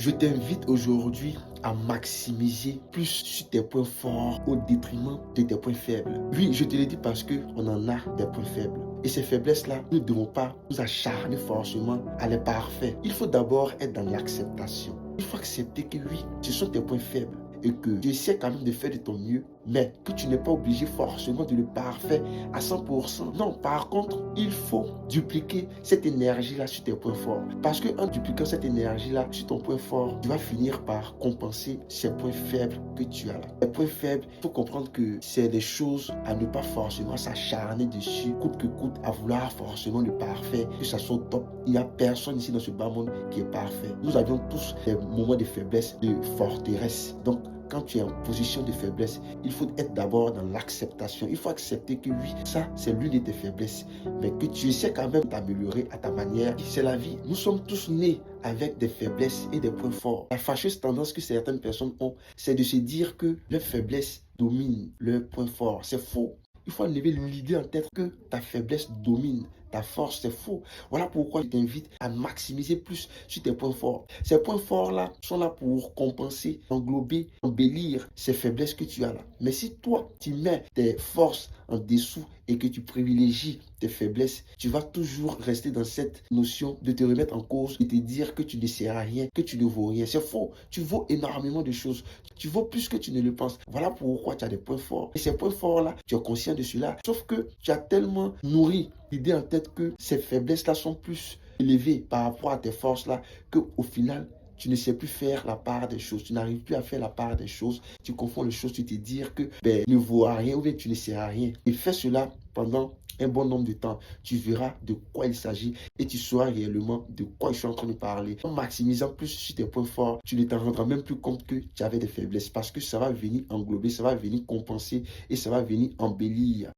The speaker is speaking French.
Je t'invite aujourd'hui à maximiser plus sur tes points forts au détriment de tes points faibles. Oui, je te le dis parce qu'on en a des points faibles. Et ces faiblesses-là, nous ne devons pas nous acharner forcément à les parfaits. Il faut d'abord être dans l'acceptation. Il faut accepter que oui, ce sont tes points faibles et que tu essaies quand même de faire de ton mieux, mais que tu n'es pas obligé forcément de le parfait à 100%. Non, par contre, il faut dupliquer cette énergie-là sur tes points forts. Parce qu'en dupliquant cette énergie-là sur ton point fort, tu vas finir par compenser ces points faibles que tu as là. Les points faibles, il faut comprendre que c'est des choses à ne pas forcément s'acharner dessus, coûte que coûte, à vouloir forcément le parfait, que ça soit au top. Il n'y a personne ici dans ce bas monde qui est parfait. Nous avions tous des moments de faiblesse, de forteresse. Donc, quand tu es en position de faiblesse, il faut être d'abord dans l'acceptation. Il faut accepter que oui, ça, c'est l'une de tes faiblesses, mais que tu essaies quand même d'améliorer à ta manière. C'est la vie. Nous sommes tous nés avec des faiblesses et des points forts. La fâcheuse tendance que certaines personnes ont, c'est de se dire que leurs faiblesses dominent leurs points forts. C'est faux. Il faut enlever l'idée en tête que ta faiblesse domine ta force, c'est faux. Voilà pourquoi je t'invite à maximiser plus sur tes points forts. Ces points forts-là sont là pour compenser, englober, embellir ces faiblesses que tu as là. Mais si toi, tu mets tes forces en dessous et que tu privilégies tes faiblesses, tu vas toujours rester dans cette notion de te remettre en cause et te dire que tu ne sais rien, que tu ne vaux rien. C'est faux. Tu vaux énormément de choses. Tu vaux plus que tu ne le penses. Voilà pourquoi tu as des points forts. Et ces points forts-là, tu es conscient de cela. Sauf que tu as tellement nourri l'idée en tête que ces faiblesses-là sont plus élevées par rapport à tes forces-là, qu'au final, tu ne sais plus faire la part des choses. Tu n'arrives plus à faire la part des choses. Tu confonds les choses, tu te dis que ne vaut rien ou bien tu ne sais à rien. Et fais cela pendant un bon nombre de temps. Tu verras de quoi il s'agit et tu sauras réellement de quoi je suis en train de parler. En maximisant plus sur tes points forts, tu ne t'en rendras même plus compte que tu avais des faiblesses parce que ça va venir englober, ça va venir compenser et ça va venir embellir